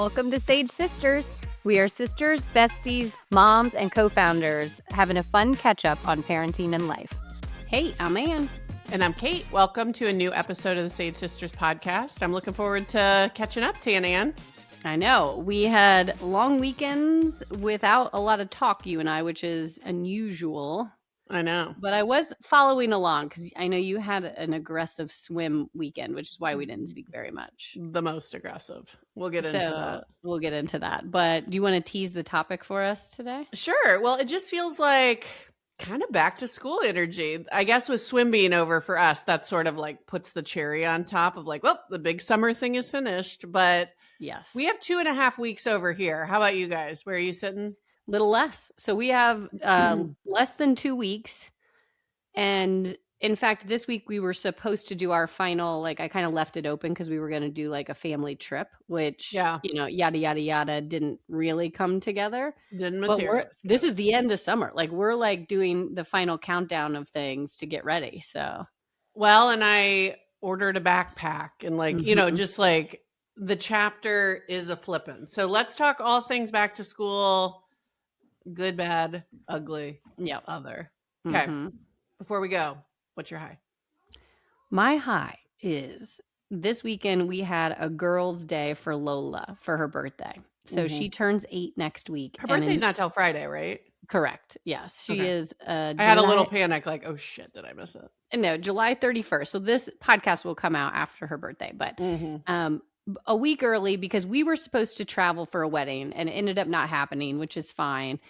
Welcome to Sage Sisters. We are sisters, besties, moms, and co-founders having a fun catch-up on parenting and life. Hey, I'm Ann. And I'm Kate. Welcome to a new episode of the Sage Sisters podcast. I'm looking forward to catching up to you, Ann. I know. We had long weekends without a lot of talk, you and I, which is unusual. I know. But I was following along because I know you had an aggressive swim weekend, which is why we didn't speak very much. The most aggressive. We'll get into that. We'll get into that. But do you want to tease the topic for us today? Sure. Well, it just feels like kind of back to school energy. I guess with swim being over for us, that sort of like puts the cherry on top of like, well, the big summer thing is finished. But yes, we have 2.5 weeks over here. How about you guys? Where are you sitting? Little less. So we have less than 2 weeks. And in fact, this week we were supposed to do our final, like I kind of left it open because we were going to do like a family trip, which, yada, yada, yada, didn't really come together. Didn't materialize. This is the end of summer. Like we're like doing the final countdown of things to get ready. So. Well, and I ordered a backpack and like, just like the chapter is a flippin'. So let's talk all things back to school. Good, bad, ugly, other. Okay. Before we go, what's your high? My high is this weekend we had a girls' day for Lola for her birthday. So she turns 8 next week. Her birthday's not till Friday, right? Correct. Yes. She is. I had a little panic like, oh shit, did I miss it? No, July 31st. So this podcast will come out after her birthday, but a week early because we were supposed to travel for a wedding and it ended up not happening, which is fine.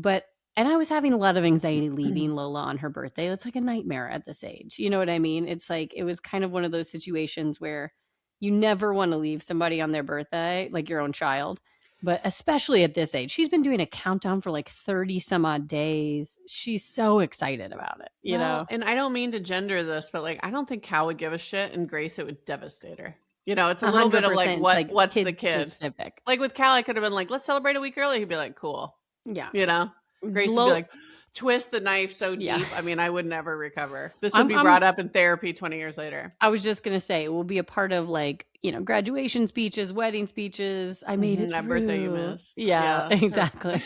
And I was having a lot of anxiety leaving Lola on her birthday. It's like a nightmare at this age. You know what I mean? It's like, it was kind of one of those situations where you never want to leave somebody on their birthday, like your own child, but especially at this age. She's been doing a countdown for like 30 some odd days. She's so excited about it, you know? And I don't mean to gender this, but like, I don't think Cal would give a shit and Grace, it would devastate her. You know, it's a little bit of like, what's the kid? Specific. Like with Cal, I could have been like, let's celebrate a week early. He'd be like, cool. Yeah. You know? Grace would be like, twist the knife so deep. Yeah. I mean, I would never recover. This would be brought up in therapy 20 years later. I was just going to say, it will be a part of like, graduation speeches, wedding speeches. I made it that through. Birthday you missed. Yeah. Exactly.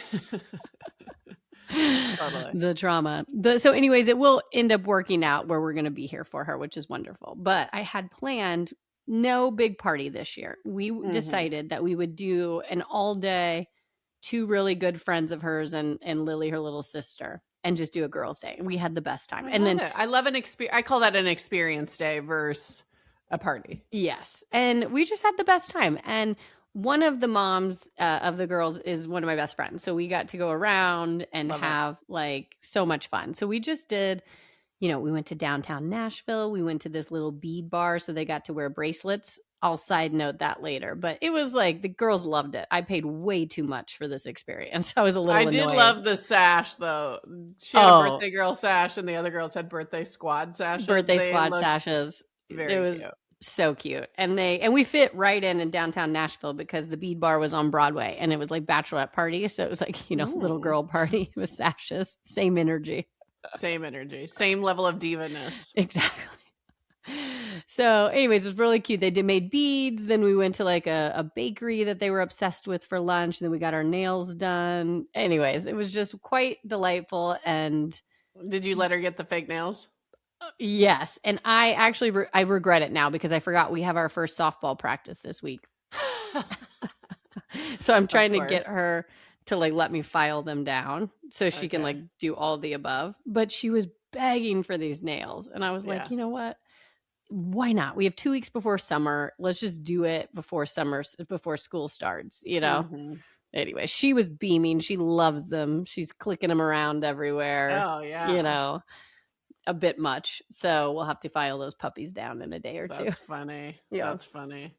Totally. The trauma. So anyways, it will end up working out where we're going to be here for her, which is wonderful. But I had planned no big party this year. We decided that we would do an all day, 2 really good friends of hers and Lily, her little sister, and just do a girls' day. And we had the best time. I love an experience. I call that an experience day versus a party. Yes. And we just had the best time. And one of the moms of the girls is one of my best friends. So we got to go around and have like so much fun. So we just did, we went to downtown Nashville. We went to this little bead bar. So they got to wear bracelets. I'll side note that later, but it was like the girls loved it. I paid way too much for this experience. I was a little annoyed. I did love the sash though. She had a birthday girl sash and the other girls had birthday squad sashes. Sashes. It was cute. So cute. And we fit right in downtown Nashville because the bead bar was on Broadway and it was like bachelorette party. So it was like, little girl party with sashes, same energy. Same level of diva-ness. Exactly. So anyways, it was really cute. They made beads. Then we went to like a bakery that they were obsessed with for lunch. And then we got our nails done. Anyways, it was just quite delightful. And did you let her get the fake nails? Yes. And I actually, I regret it now because I forgot we have our first softball practice this week. So I'm trying to get her to like, let me file them down so she can like do all the above. But she was begging for these nails. And I was like, you know what? Why not? We have 2 weeks before summer. Let's just do it before school starts, Anyway, she was beaming. She loves them. She's clicking them around everywhere. Oh, yeah. A bit much. So we'll have to file those puppies down in a day or two. That's funny. Yeah. That's funny.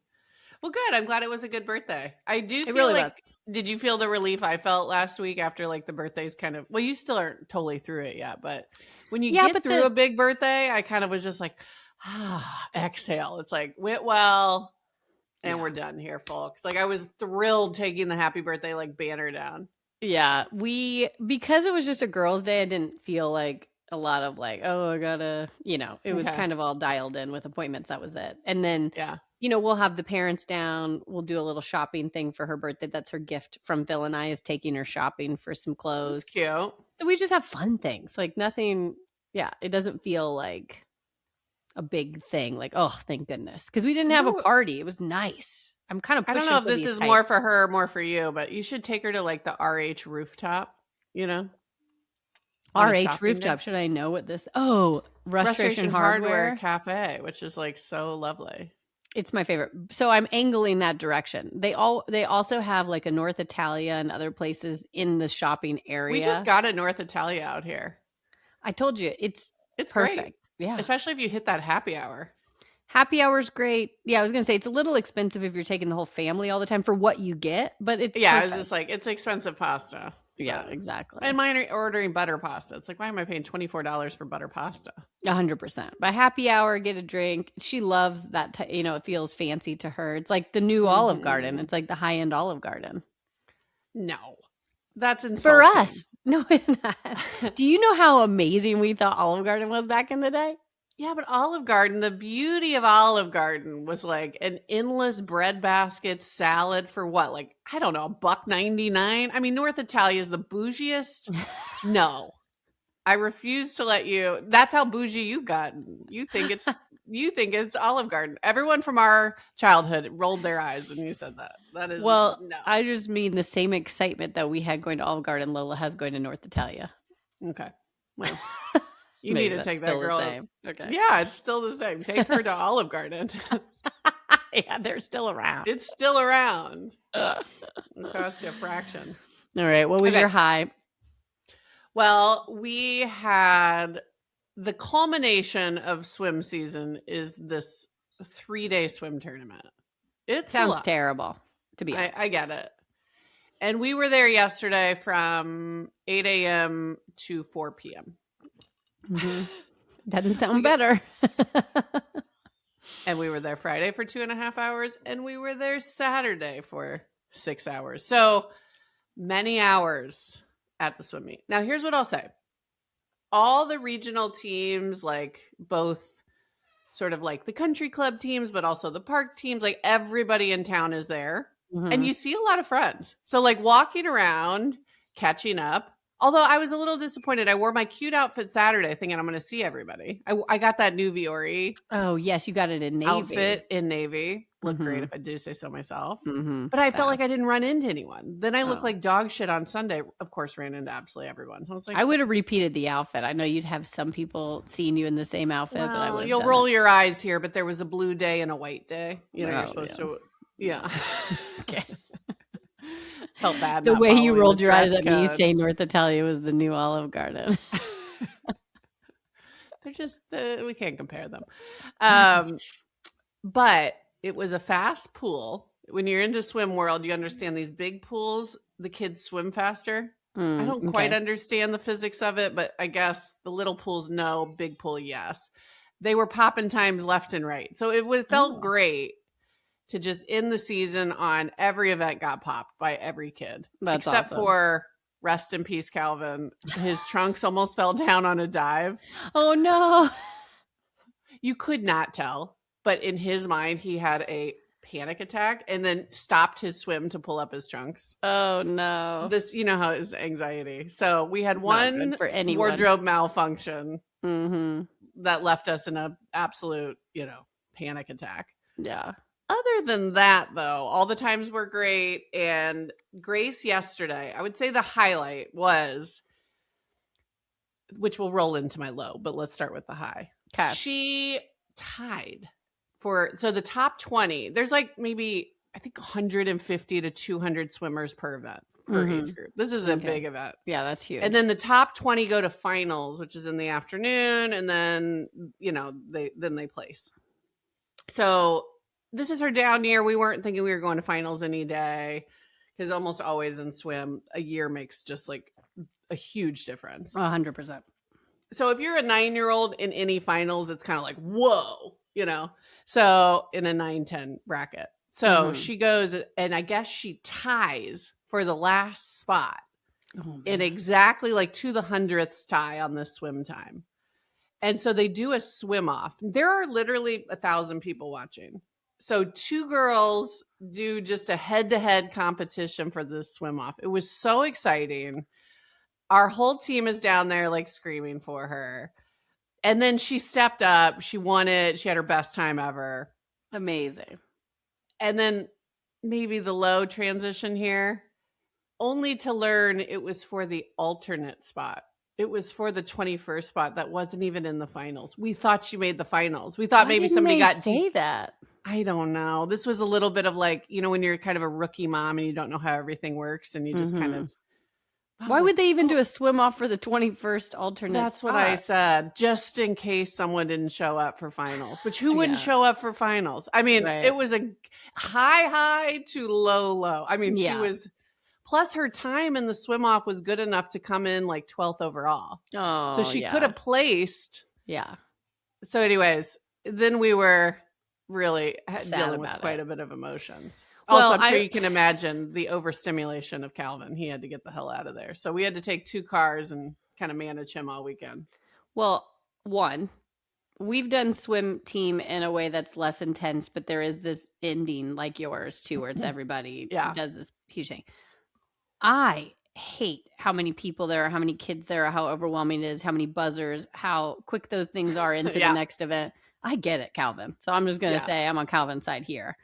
Well, good. I'm glad it was a good birthday. I do feel really like, did you feel the relief I felt last week after like the birthday's kind of, well, you still aren't totally through it yet, but when you get through a big birthday, I kind of was just like, exhale. It's like went well and we're done here, folks. Like I was thrilled taking the happy birthday like banner down. Yeah, because it was just a girls' day, I didn't feel like a lot of like, oh, I gotta, it was kind of all dialed in with appointments. That was it. And then we'll have the parents down. We'll do a little shopping thing for her birthday. That's her gift from Phil and I, is taking her shopping for some clothes. That's cute. So we just have fun things, like nothing. Yeah, it doesn't feel like a big thing. Like, oh, thank goodness, because we didn't have a party. It was nice. I'm kind of. I don't know if this is more for her, or more for you, but you should take her to like the RH rooftop. RH rooftop. Should I know what this? Oh, Restoration Hardware Cafe, which is like so lovely. It's my favorite. So I'm angling that direction. They also have like a North Italia and other places in the shopping area. We just got a North Italia out here. I told you it's perfect. Great. Yeah, especially if you hit that happy hour. Happy hour's great. Yeah, I was gonna say it's a little expensive if you're taking the whole family all the time for what you get, but it's perfect. I was just like, it's expensive pasta. Yeah, exactly. And mine are ordering butter pasta. It's like, why am I paying $24 for butter pasta? 100%. By happy hour, get a drink. She loves that. It feels fancy to her. It's like the new Olive Garden. It's like the high end Olive Garden. No, that's insulting. For us. No, it's not. Do you know how amazing we thought Olive Garden was back in the day? Yeah, but Olive Garden, the beauty of Olive Garden was like an endless breadbasket salad for what? Like, I don't know, $1.99? I mean, North Italia is the bougiest. No, I refuse to let you. That's how bougie you've gotten. You think it's Olive Garden. Everyone from our childhood rolled their eyes when you said that. That is no. I just mean the same excitement that we had going to Olive Garden, Lola has going to North Italia. Okay. Well. You need to take that girl. Same. Okay. Yeah, it's still the same. Take her to Olive Garden. Yeah, they're still around. It's still around. It cost you a fraction. All right. What was your high? Well, we had the culmination of swim season is this 3-day swim tournament. It sounds terrible, to be honest. I get it. And we were there yesterday from 8 a.m. to 4 p.m. Mm-hmm. Doesn't sound better. And we were there Friday for 2.5 hours, and we were there Saturday for 6 hours. So many hours at the swim meet. Now, here's what I'll say. All the regional teams, like both sort of like the country club teams, but also the park teams, like everybody in town is there. Mm-hmm. And you see a lot of friends. So like walking around, catching up. Although I was a little disappointed. I wore my cute outfit Saturday thinking I'm going to see everybody. I got that new Viore. Oh, yes. You got it in navy. Outfit in navy. Looked great if I do say so myself. Mm-hmm. But I felt like I didn't run into anyone. Then I looked like dog shit on Sunday. Of course, ran into absolutely everyone. So I was like, I would have repeated the outfit. I know you'd have some people seeing you in the same outfit, but I would. You'll roll your eyes here, but there was a blue day and a white day. You're supposed to. Yeah. Okay. Felt bad. The way you rolled your eyes at me saying North Italia was the new Olive Garden. They're just, we can't compare them. But it was a fast pool. When you're into swim world, you understand these big pools, the kids swim faster. I don't quite understand the physics of it, but I guess the little pools, no, big pool, yes. They were popping times left and right. So it felt great to just end the season on every event got popped by every kid. That's except awesome. For rest in peace, Calvin. His trunks almost fell down on a dive. Oh, no. You could not tell. But in his mind, he had a panic attack and then stopped his swim to pull up his trunks. Oh, no. This, you know how his anxiety. So we had one wardrobe malfunction that left us in an absolute, panic attack. Yeah. Other than that, though, all the times were great. And Grace yesterday, I would say the highlight was, which will roll into my low, but let's start with the high. Okay. She tied so the top 20, there's like maybe, I think 150 to 200 swimmers per event, per age group. This is a big event. Yeah, that's huge. And then the top 20 go to finals, which is in the afternoon. And then, they place. So this is her down year. We weren't thinking we were going to finals any day because almost always in swim, a year makes just like a huge difference. 100%. So if you're a 9-year-old in any finals, it's kind of like, whoa, so in a 9-10 bracket. So she goes and I guess she ties for the last spot in exactly like to the 100th tie on this swim time. And so they do a swim off. There are literally 1,000 people watching. So 2 girls do just a head-to-head competition for this swim off. It was so exciting. Our whole team is down there like screaming for her. And then she stepped up. She won it. She had her best time ever. Amazing. And then maybe the low transition here, only to learn it was for the alternate spot. It was for the 21st spot that wasn't even in the finals. We thought she made the finals. We thought Why maybe didn't somebody they got say that. I don't know. This was a little bit of like, you know, when you're kind of a rookie mom and you don't know how everything works and you just kind of. Why would they even do a swim off for the 21st alternate That's spot? what I said, just in case someone didn't show up for finals, which who wouldn't show up for finals? I mean, It was a high to low. I mean, she was, plus her time in the swim off was good enough to come in like 12th overall. Oh, so she could have placed. Yeah. So anyways, then we were really Sad dealing with about quite it. a bit of emotions. Well, Also, I'm sure you can imagine the overstimulation of Calvin. He had to get the hell out of there. So we had to take 2 cars and kind of manage him all weekend. Well, one, we've done swim team in a way that's less intense, but there is this ending like yours too, where it's everybody does this huge thing. I hate how many people there are, how many kids there are, how overwhelming it is, how many buzzers, how quick those things are into the next event. I get it, Calvin. So I'm just going to say I'm on Calvin's side here.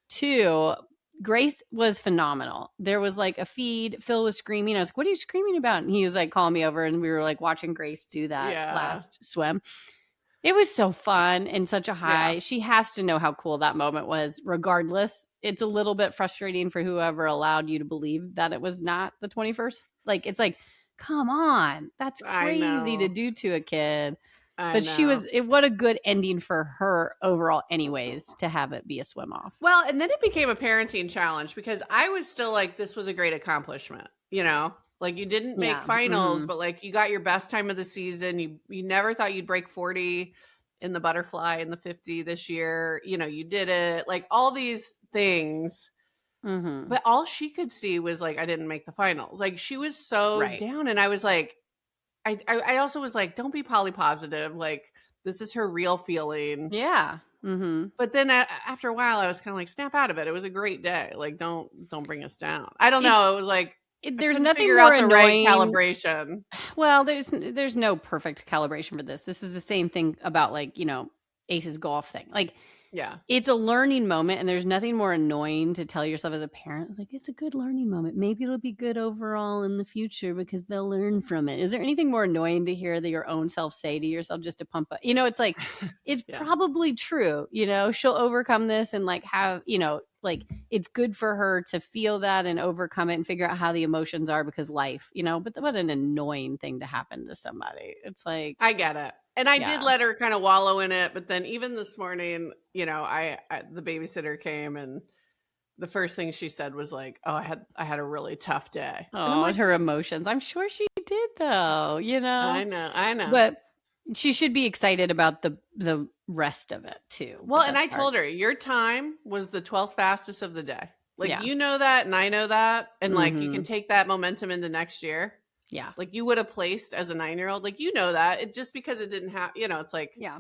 2, Grace was phenomenal. There was like a feed. Phil was screaming. I was like, what are you screaming about? And he was like, calling me over, and we were like watching Grace do that last swim. It was so fun and such a high. Yeah. She has to know how cool that moment was. Regardless, it's a little bit frustrating for whoever allowed you to believe that it was not the 21st. Like, it's like, come on. That's crazy to do to a kid. But she was, what a good ending for her overall anyways, to have it be a swim off. Well, and then it became a parenting challenge because I was still like, this was a great accomplishment, you know? Like, you didn't make finals, but like you got your best time of the season. You never thought you'd break 40 in the butterfly in the 50 this year. You know, you did it, like all these things. But all she could see was like, I didn't make the finals. Like, she was so down. And I was like, I also was like, don't be poly positive. Like, this is her real feeling. Yeah. But then after a while, I was kind of like, snap out of it. It was a great day. Like, don't bring us down. I don't know. It was like, there's nothing more annoying. Right calibration. Well, there's no perfect calibration for this. This is the same thing about like, you know, Ace's golf thing. Like, it's a learning moment, and there's nothing more annoying to tell yourself as a parent. It's like, it's a good learning moment. Maybe it'll be good overall in the future because they'll learn from it. Is there anything more annoying to hear that your own self say to yourself just to pump up? You know, it's like, it's probably true. You know, she'll overcome this and like have, you know, like it's good for her to feel that and overcome it and figure out how the emotions are because life, you know, but what an annoying thing to happen to somebody. It's like, I get it. And I did let her kind of wallow in it. But then even this morning, you know, I the babysitter came and the first thing she said was like, oh, I had a really tough day. Oh, like, her emotions. I'm sure she did though, you know. I know. But she should be excited about the rest of it too. Well, and I told her your time was the 12th fastest of the day. Like, you know that, and I know that. And like, you can take that momentum into next year. Yeah. Like, you would have placed as a 9-year-old. Like, you know that. It just because it didn't have, you know, it's like, it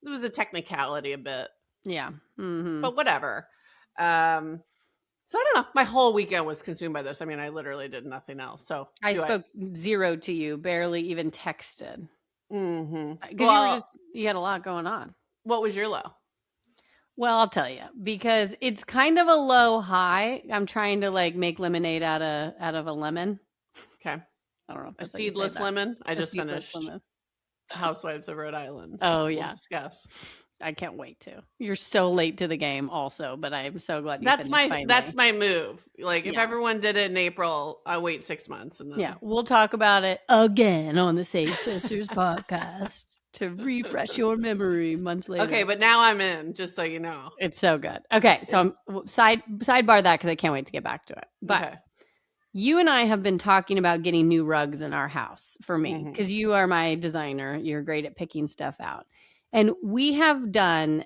was a technicality a bit. Yeah. But whatever. So I don't know. My whole weekend was consumed by this. I mean, I literally did nothing else. So I spoke zero to you, barely even texted. Because you had a lot going on. What was your low? Well, I'll tell you, because it's kind of a low high. I'm trying to like make lemonade out of a lemon. Okay. I don't know. A seedless lemon. I just finished Housewives of Rhode Island. Oh, yeah. We'll discuss. I can't wait to. You're so late to the game also, but I'm so glad you that's my move. Like, if everyone did it in April, I wait 6 months. And then we'll talk about it again on the Sage Sisters podcast to refresh your memory months later. Okay, but now I'm in, just so you know. It's so good. Okay, so I'm sidebar that because I can't wait to get back to it. But you and I have been talking about getting new rugs in our house for me because you are my designer. You're great at picking stuff out. And we have done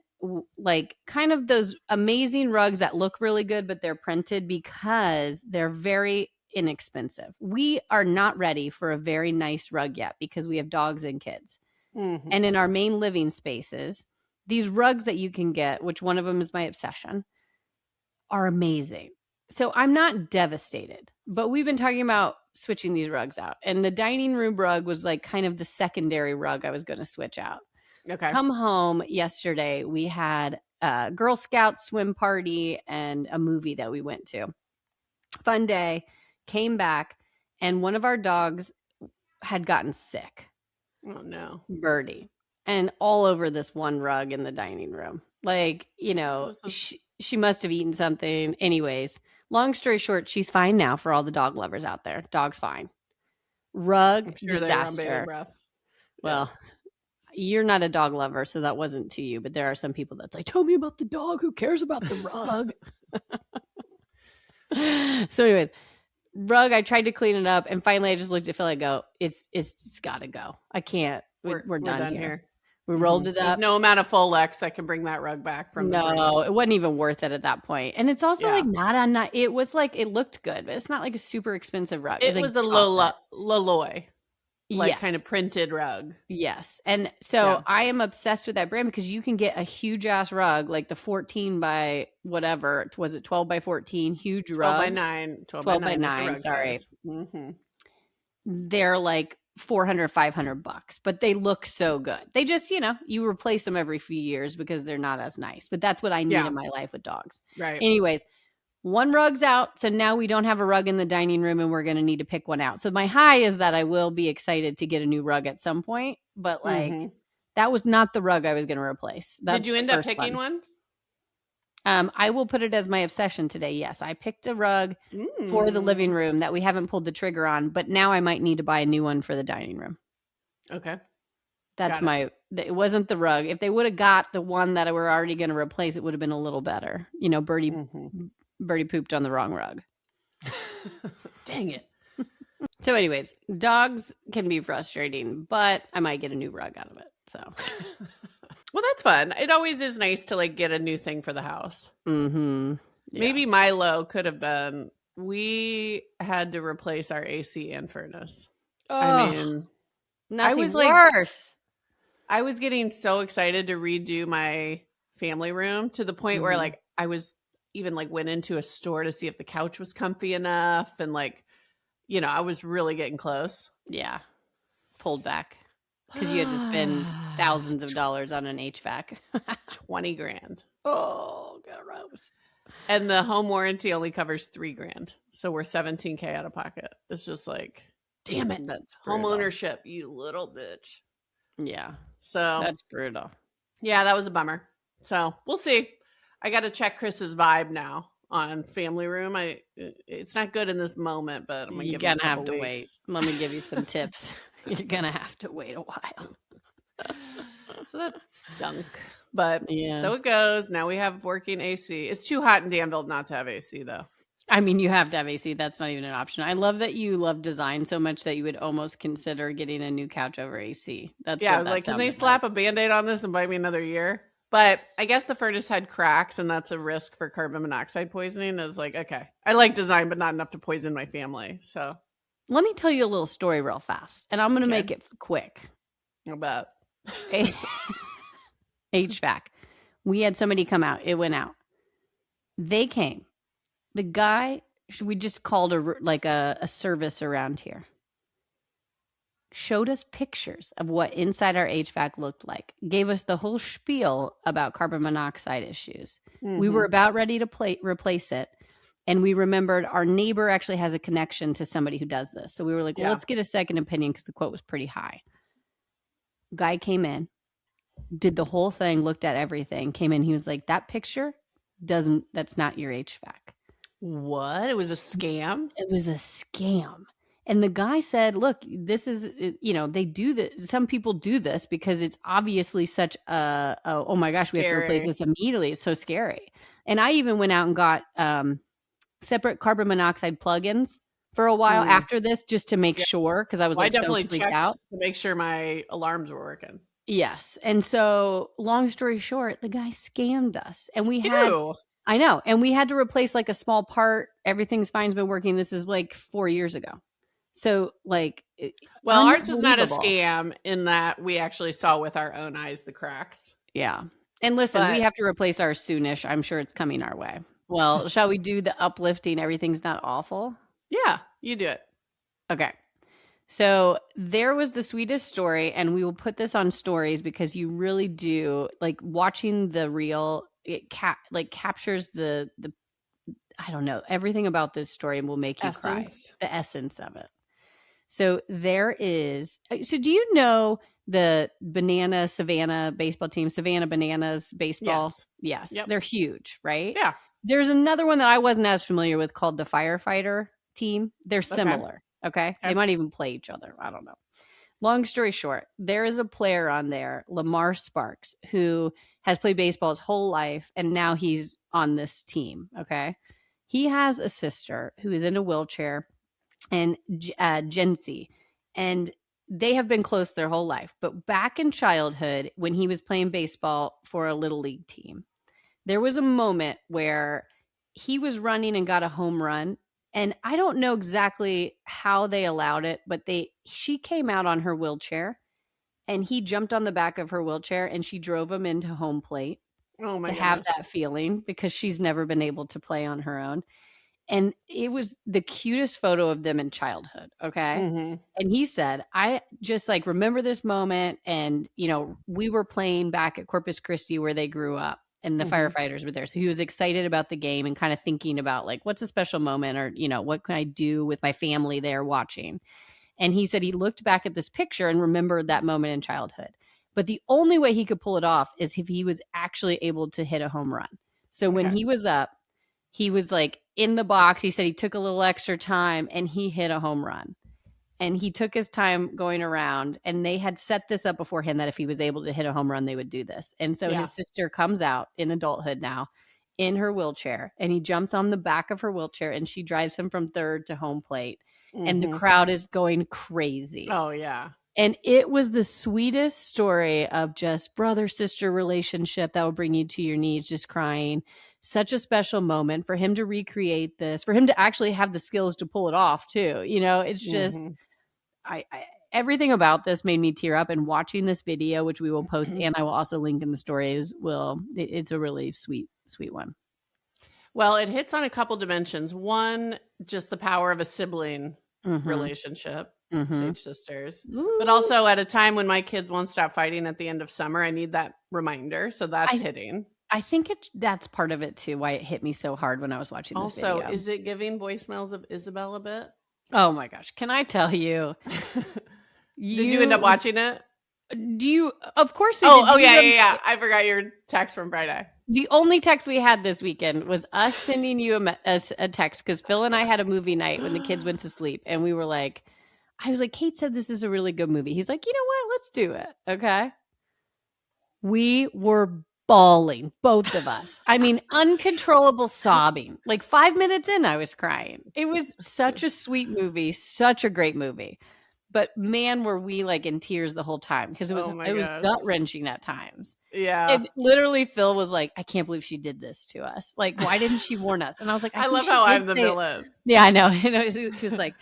like kind of those amazing rugs that look really good, but they're printed because they're very inexpensive. We are not ready for a very nice rug yet because we have dogs and kids. And in our main living spaces, these rugs that you can get, which one of them is my obsession, are amazing. So I'm not devastated, but we've been talking about switching these rugs out. And the dining room rug was like kind of the secondary rug I was going to switch out. Okay. Come home yesterday, we had a Girl Scout swim party and a movie that we went to. Fun day, came back, and one of our dogs had gotten sick. Oh, no. Birdie. And all over this one rug in the dining room. Like, she must have eaten something. Anyways, long story short, she's fine now for all the dog lovers out there. Dog's fine. Rug disaster. Well, you're not a dog lover, so that wasn't to you. But there are some people that's like, tell me about the dog. Who cares about the rug? So anyways, rug, I tried to clean it up. And finally, I just looked at Phil and go, it's got to go. I can't. We're done here. We rolled it up. There's no amount of Folex that can bring that rug back from No, it wasn't even worth it at that point. And it's also like not it was like it looked good, but it's not like a super expensive rug. It was a Laloy, like yes. kind of printed rug. Yes. And so I am obsessed with that brand because you can get a huge ass rug, like the 14 by whatever, was it 12 by 14, huge rug. 12 by 9, sorry. Mm-hmm. They're like $400, $500, but they look so good. They just, you replace them every few years because they're not as nice, but that's what I need in my life with dogs. Right. Anyways, one rug's out. So now we don't have a rug in the dining room and we're going to need to pick one out. So my high is that I will be excited to get a new rug at some point, but that was not the rug I was going to replace. Did you end up picking one? I will put it as my obsession today. Yes, I picked a rug for the living room that we haven't pulled the trigger on, but now I might need to buy a new one for the dining room. Okay. That's it wasn't the rug. If they would have got the one that we're already going to replace, it would have been a little better. Birdie pooped on the wrong rug. Dang it. So anyways, dogs can be frustrating, but I might get a new rug out of it. So well, that's fun. It always is nice to like get a new thing for the house. Mm-hmm. Yeah. Maybe my low could have been we had to replace our AC and furnace. Oh, I mean, nothing worse. I was getting so excited to redo my family room to the point where like I was even like went into a store to see if the couch was comfy enough. And like, I was really getting close. Yeah. Pulled back. Because you had to spend thousands of dollars on an HVAC. $20,000. Oh, gross. And the home warranty only covers $3,000. So we're $17,000 out of pocket. It's just like, damn it. That's home ownership, you little bitch. Yeah. So that's brutal. Yeah, that was a bummer. So we'll see. I got to check Chris's vibe now on family room. It's not good in this moment, but I'm You're gonna have to wait. Let me give you some tips. You're gonna have to wait a while. So that stunk, but so it goes. Now we have working AC. It's too hot in Danville not to have AC, though. I mean, you have to have AC. That's not even an option. I love that you love design so much that you would almost consider getting a new couch over AC. That's I was like, can they slap a Band-Aid on this and buy me another year? But I guess the furnace had cracks, and that's a risk for carbon monoxide poisoning. I was like, okay, I like design, but not enough to poison my family. So let me tell you a little story real fast, and I'm going to make it quick. How about HVAC? We had somebody come out. It went out. They came. The guy, we just called a service around here. Showed us pictures of what inside our HVAC looked like, gave us the whole spiel about carbon monoxide issues. We were about ready to replace it. And we remembered our neighbor actually has a connection to somebody who does this. So we were like, well, let's get a second opinion because the quote was pretty high. Guy came in, did the whole thing, looked at everything, came in. He was like, that picture that's not your HVAC. What? It was a scam? It was a scam. And the guy said, look, this is, they do this. Some people do this because it's obviously such oh my gosh, scary. We have to replace this immediately. It's so scary. And I even went out and got separate carbon monoxide plugins for a while after this just to make sure, because I was like so freaked out. To make sure my alarms were working. Yes. And so long story short, the guy scammed us. And we had... I know. And we had to replace like a small part. Everything's fine's been working. This is like 4 years ago. So like, ours was not a scam in that we actually saw with our own eyes the cracks. Yeah. And listen, we have to replace our soonish. I'm sure it's coming our way. Well, shall we do the uplifting? Everything's not awful. Yeah, you do it. Okay. So there was the sweetest story, and we will put this on stories because you really do like watching the reel. It captures the I don't know, everything about this story will make you cry. The essence of it. So there is. So do you know the Banana Savannah baseball team, Savannah Bananas baseball? Yes. Yep. They're huge, right? Yeah. There's another one that I wasn't as familiar with called the Firefighter team. They're similar. Okay. They might even play each other. I don't know. Long story short, there is a player on there, Lamar Sparks, who has played baseball his whole life, and now he's on this team. Okay. He has a sister who is in a wheelchair, and Jency, and they have been close their whole life. But back in childhood, when he was playing baseball for a little league team, there was a moment where he was running and got a home run. And I don't know exactly how they allowed it, but she came out on her wheelchair, and he jumped on the back of her wheelchair, and she drove him into home plate have that feeling because she's never been able to play on her own. And it was the cutest photo of them in childhood. Okay. Mm-hmm. And he said, I just like remember this moment. And, we were playing back at Corpus Christi where they grew up, and the firefighters were there. So he was excited about the game and kind of thinking about like, what's a special moment, or, what can I do with my family there watching? And he said he looked back at this picture and remembered that moment in childhood. But the only way he could pull it off is if he was actually able to hit a home run. So when he was up, he was like in the box. He said he took a little extra time and he hit a home run. And he took his time going around, and they had set this up beforehand that if he was able to hit a home run, they would do this. And so his sister comes out in adulthood now in her wheelchair, and he jumps on the back of her wheelchair, and she drives him from third to home plate. Mm-hmm. And the crowd is going crazy. Oh, yeah. And it was the sweetest story of just brother-sister relationship that will bring you to your knees just crying. Such a special moment for him to recreate this, for him to actually have the skills to pull it off too. It's just, I everything about this made me tear up, and watching this video, which we will post and I will also link in the stories, it's a really sweet one. Well, it hits on a couple dimensions. One, just the power of a sibling relationship, Sage sisters, but also at a time when my kids won't stop fighting at the end of summer, I need that reminder. So that's hitting. I think that's part of it too, why it hit me so hard when I was watching this video. Also, is it giving voicemails of Isabel a bit? Oh my gosh. Can I tell you? Did you end up watching it? Of course we did. Oh, yeah. I forgot your text from Friday. The only text we had this weekend was us sending you a text, because Phil and I had a movie night when the kids went to sleep, and we were like, I was like, Kate said this is a really good movie. He's like, you know what? Let's do it. Okay. We were bawling, both of us. I mean, uncontrollable sobbing. Like 5 minutes in, I was crying. It was such a sweet movie, such a great movie. But man, were we like in tears the whole time, because it was gut wrenching at times. Yeah. And literally Phil was like, I can't believe she did this to us. Like, why didn't she warn us? And I was like, I love how I'm the villain. Yeah, I know. He was like,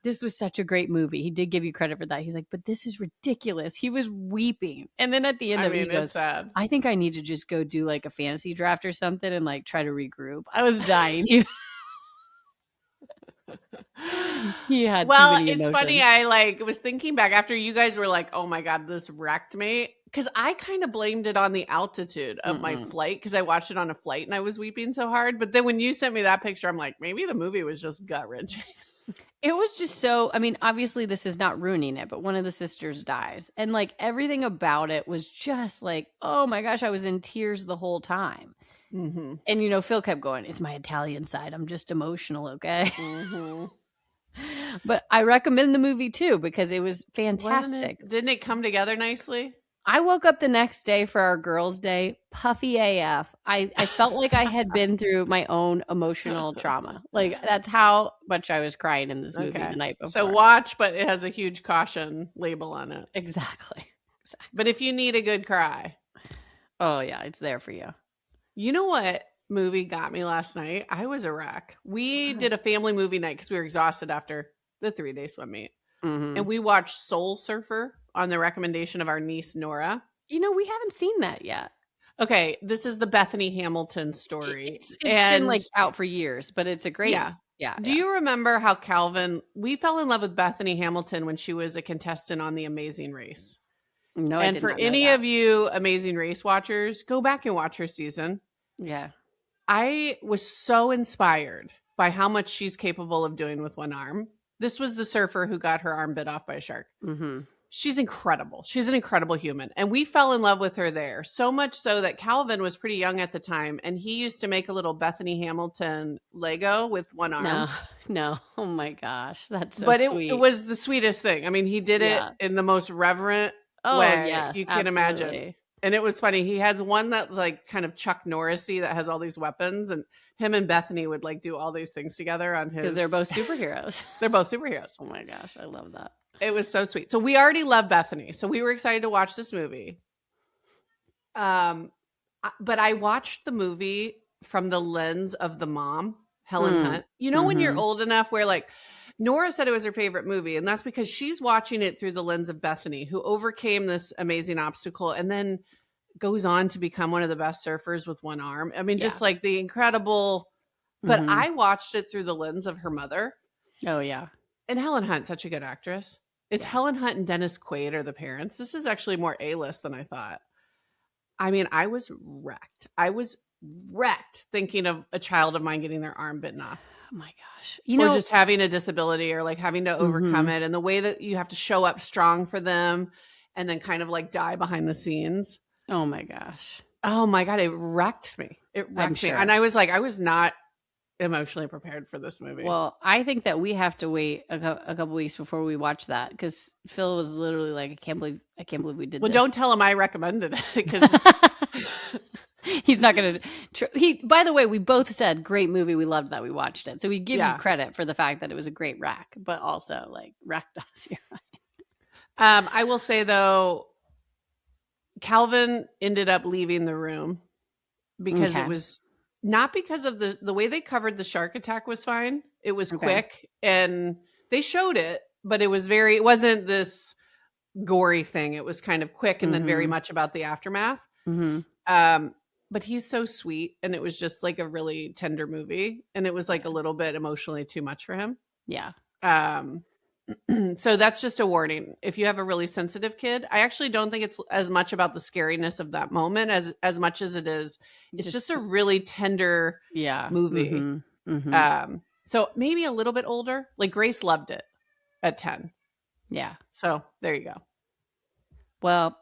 this was such a great movie. He did give you credit for that. He's like, but this is ridiculous. He was weeping. And then at the end of it, he goes, sad. I think I need to just go do like a fantasy draft or something and like try to regroup. I was dying. He had too many emotions. It's funny. I was thinking back after you guys were like, oh my God, this wrecked me. Because I kind of blamed it on the altitude of my flight, because I watched it on a flight and I was weeping so hard. But then when you sent me that picture, I'm like, maybe the movie was just gut wrenching. It was just so, I mean, obviously this is not ruining it, but one of the sisters dies. And like everything about it was just like, oh my gosh, I was in tears the whole time. Mm-hmm. And, Phil kept going, it's my Italian side. I'm just emotional, okay? Mm-hmm. But I recommend the movie too, because it was fantastic. Didn't it come together nicely? I woke up the next day for our girls' day, puffy AF. I felt like I had been through my own emotional trauma. Like, that's how much I was crying in this movie the night before. So watch, but it has a huge caution label on it. Exactly. But if you need a good cry. Oh, yeah, it's there for you. You know what movie got me last night? I was a wreck. We did a family movie night because we were exhausted after the 3-day swim meet. Mm-hmm. And we watched Soul Surfer on the recommendation of our niece, Nora. We haven't seen that yet. Okay, this is the Bethany Hamilton story. It's been like out for years, but it's a great. Yeah. Do you remember how we fell in love with Bethany Hamilton when she was a contestant on The Amazing Race? No, and for any of you Amazing Race watchers, go back and watch her season. Yeah. I was so inspired by how much she's capable of doing with one arm. This was the surfer who got her arm bit off by a shark. Mm-hmm. She's incredible. She's an incredible human. And we fell in love with her there. So much so that Calvin was pretty young at the time. And he used to make a little Bethany Hamilton Lego with one arm. No. Oh my gosh. That's so sweet. It was the sweetest thing. I mean, he did it in the most reverent way you can imagine. And it was funny. He had one that like kind of Chuck Norris-y that has all these weapons. And him and Bethany would like do all these things together on his. Because they're both superheroes. They're both superheroes. Oh my gosh. I love that. It was so sweet. So we already love Bethany. So we were excited to watch this movie. But I watched the movie from the lens of the mom, Helen Hunt. You know, when you're old enough where like Nora said it was her favorite movie, and that's because she's watching it through the lens of Bethany, who overcame this amazing obstacle and then goes on to become one of the best surfers with one arm. I mean, just like the incredible, but I watched it through the lens of her mother. Oh yeah. And Helen Hunt, such a good actress. It's Helen Hunt and Dennis Quaid are the parents. This is actually more A-list than I thought. I mean, I was wrecked. Thinking of a child of mine getting their arm bitten off. Oh my gosh. Or just having a disability or like having to overcome it. And the way that you have to show up strong for them and then kind of like die behind the scenes. Oh my gosh. Oh my God. It wrecked me. And I was like, I was not emotionally prepared for this movie. Well, I think that we have to wait a couple weeks before we watch that because Phil was literally like, I can't believe we did this. Well, don't tell him I recommended it because he's not going to. By the way, we both said great movie. We loved that we watched it. So we give you credit for the fact that it was a great rack, but also like wrecked us. You're right. I will say though, Calvin ended up leaving the room because it was not because of the way they covered the shark attack was fine. It was quick and they showed it, but it wasn't this gory thing. It was kind of quick and then very much about the aftermath. But he's so sweet and it was just like a really tender movie and it was like a little bit emotionally too much for him. Yeah. So that's just a warning. If you have a really sensitive kid, I actually don't think it's as much about the scariness of that moment as much as it is. It's just a really tender movie. So maybe a little bit older. Like Grace loved it at 10. Yeah. So there you go. Well,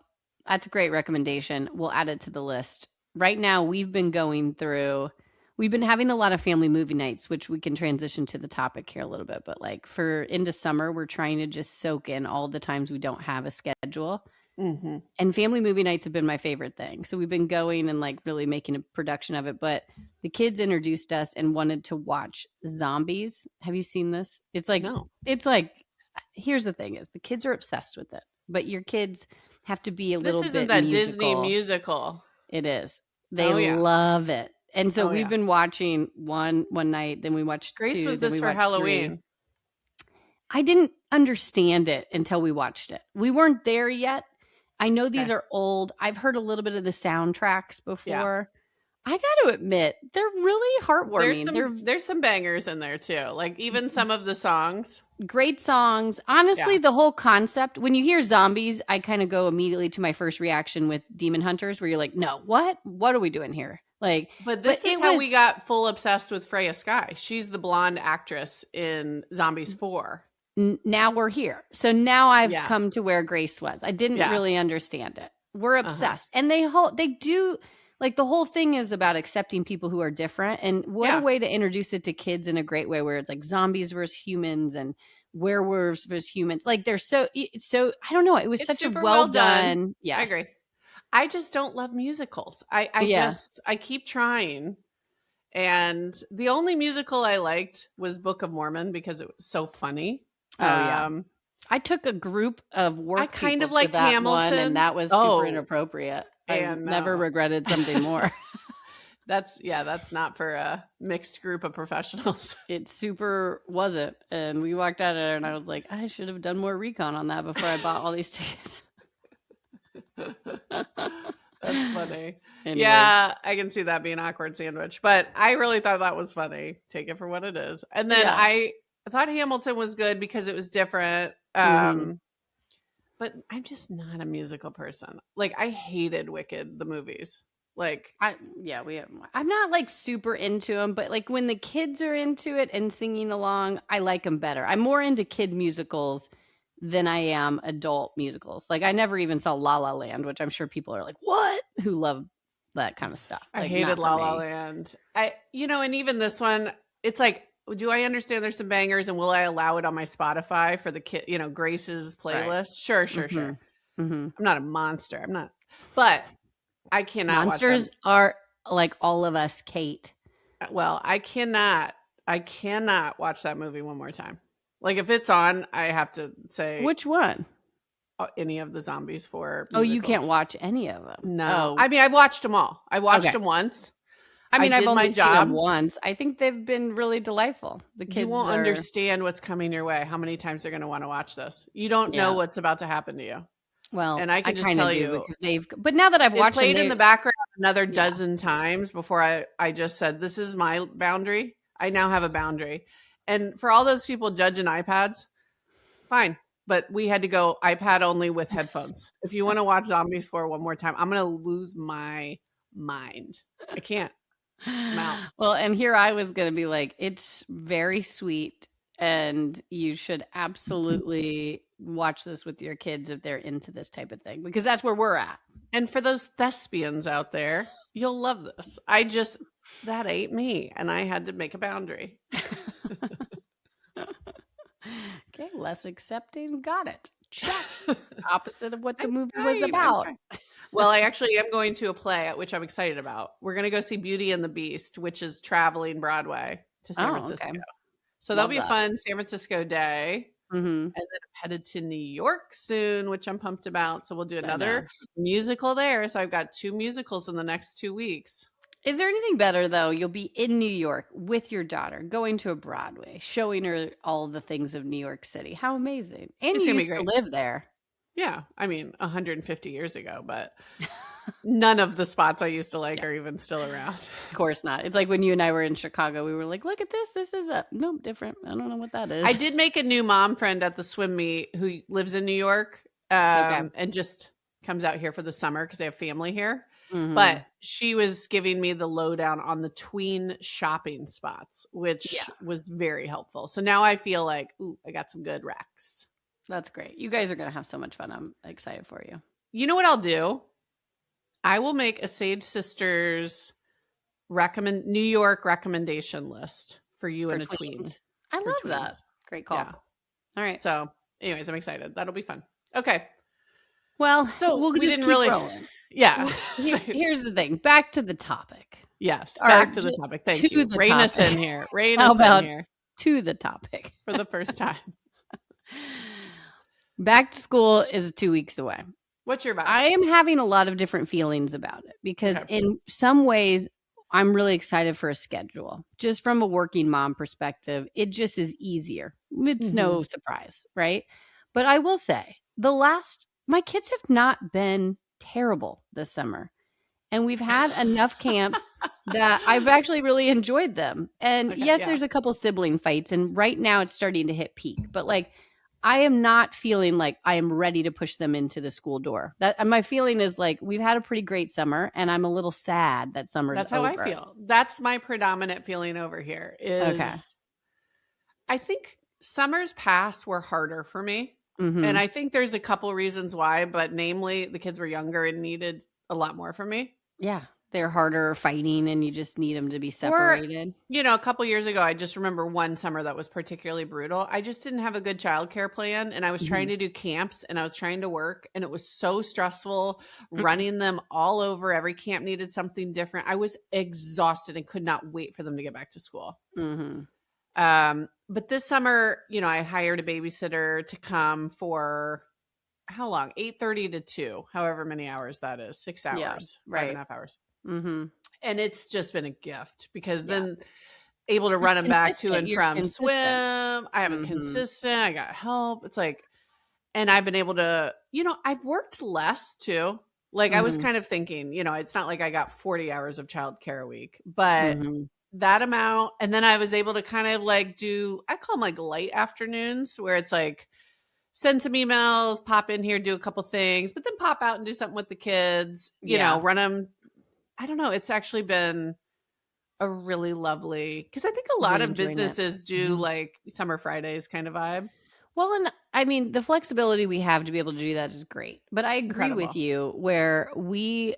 that's a great recommendation. We'll add it to the list. Right now, we've been having a lot of family movie nights, which we can transition to the topic here a little bit. But like into summer, we're trying to just soak in all the times we don't have a schedule. And family movie nights have been my favorite thing. So we've been going and like really making a production of it. But the kids introduced us and wanted to watch Zombies. Have you seen this? It's like, no. It's like, here's the thing is the kids are obsessed with it, but your kids have to be a little bit musical. This isn't that Disney musical. It is. They love it. And so we've been watching one night, then we watched Grace two. Was this for Halloween? 3. I didn't understand it until we watched it. We weren't there yet. I know these are old. I've heard a little bit of the soundtracks before. I got to admit, they're really heartwarming. There's some bangers in there too. Like even some of the songs. Great songs. Honestly, the whole concept, when you hear zombies, I kind of go immediately to my first reaction with Demon Hunters, where you're like, no, what? What are we doing here? But this is how we got full obsessed with Freya Sky. She's the blonde actress in Zombies 4. Now we're here. So now I've come to where Grace was. I didn't really understand it. We're obsessed. And they do, like the whole thing is about accepting people who are different. And what a way to introduce it to kids in a great way where it's like zombies versus humans and werewolves versus humans. Like they're so I don't know. It was such a well done. Yes. I agree. I just don't love musicals. I keep trying. And the only musical I liked was Book of Mormon because it was so funny. I took a group of work I kind people of liked to that Hamilton. One, and that was super inappropriate. I never regretted something more. That's not for a mixed group of professionals. It super wasn't. And we walked out of there and I was like, I should have done more recon on that before I bought all these tickets. That's funny. Anyways. Yeah, I can see that being an awkward sandwich, but I really thought that was funny. Take it for what it is. And then I thought Hamilton was good because it was different. But I'm just not a musical person. Like, I hated Wicked, the movies. Like, I'm not like super into them, but like when the kids are into it and singing along, I like them better. I'm more into kid musicals than I am adult musicals. Like, I never even saw La La Land, which I'm sure people are like, what? Who love that kind of stuff. I Like, hated La La Land. And even this one, it's like, do I understand there's some bangers and will I allow it on my Spotify for the kid, Grace's playlist? Right. Sure. Mm-hmm. I'm not a monster. I'm not, but I cannot Monsters watch them. are like all of us, Kate. Well, I cannot watch that movie one more time. Like, if it's on, I have to say. Which one? Any of the Zombies 4 musicals. Oh, you can't watch any of them? No. I mean, I've watched them all. I watched them once. I mean, I've only seen them once. I think they've been really delightful. The kids won't understand what's coming your way, how many times they're going to want to watch this. You don't know what's about to happen to you. Well, and I can just tell you. Because but now that I've watched them, in the background another dozen times before I just said, this is my boundary. I now have a boundary. And for all those people judging iPads, fine. But we had to go iPad only with headphones. If you want to watch Zombies 4 one more time, I'm going to lose my mind. I can't. I'm out. Well, and here I was going to be like, it's very sweet and you should absolutely watch this with your kids if they're into this type of thing, because that's where we're at. And for those thespians out there, you'll love this. That ain't me. And I had to make a boundary. Okay, less accepting. Got it. Check. Opposite of what the movie was about. Well, I actually am going to a play, which I'm excited about. We're going to go see Beauty and the Beast, which is traveling Broadway to San Francisco. Okay. So that'll be a fun San Francisco day. Mm-hmm. And then I'm headed to New York soon, which I'm pumped about. So we'll do another musical there. So I've got 2 musicals in the next 2 weeks. Is there anything better, though? You'll be in New York with your daughter, going to a Broadway, showing her all the things of New York City. How amazing. And you used to live there. Yeah. I mean, 150 years ago, but none of the spots I used to like are even still around. Of course not. It's like when you and I were in Chicago, we were like, look at this. This is different. I don't know what that is. I did make a new mom friend at the swim meet who lives in New York and just comes out here for the summer because they have family here. Mm-hmm. But she was giving me the lowdown on the tween shopping spots, which was very helpful. So now I feel like, I got some good recs. That's great. You guys are going to have so much fun. I'm excited for you. You know what I'll do? I will make a Sage Sisters New York recommendation list for you and a tween. I love that. Great call. Yeah. All right. So anyways, I'm excited. That'll be fun. Okay. Well, so we didn't really rolling. Yeah. Here's the thing. Back to the topic. Yes. Back to the topic. Thank you. Rein us in here. To the topic. For the first time. Back to school is 2 weeks away. What's your vibe? I am having a lot of different feelings about it because in some ways I'm really excited for a schedule. Just from a working mom perspective, it just is easier. It's no surprise, right? But I will say my kids have not been terrible this summer. And we've had enough camps that I've actually really enjoyed them. And there's a couple sibling fights. And right now it's starting to hit peak. But I am not feeling like I am ready to push them into the school door. My feeling is like we've had a pretty great summer, and I'm a little sad that summer's over. That's how I feel. That's my predominant feeling over here. I think summers past were harder for me, and I think there's a couple reasons why. But namely, the kids were younger and needed a lot more from me. Yeah. They're harder fighting and you just need them to be separated. Or, a couple years ago, I just remember one summer that was particularly brutal. I just didn't have a good childcare plan and I was trying to do camps and I was trying to work and it was so stressful running them all over. Every camp needed something different. I was exhausted and could not wait for them to get back to school. But this summer, I hired a babysitter to come for how long? 8:30 to 2, however many hours that is. 6 hours, 5.5 hours. Mm-hmm. And it's just been a gift because then able to run them back to and from swim. I have it consistent. I got help. It's like, and I've been able to, I've worked less too. Like I was kind of thinking, it's not like I got 40 hours of childcare a week, but that amount. And then I was able to kind of like I call them like light afternoons where it's like send some emails, pop in here, do a couple things, but then pop out and do something with the kids, run them. I don't know. It's actually been a really lovely, because I think a lot of businesses do like summer Fridays kind of vibe. Well, and I mean, the flexibility we have to be able to do that is great. But I agree with you where we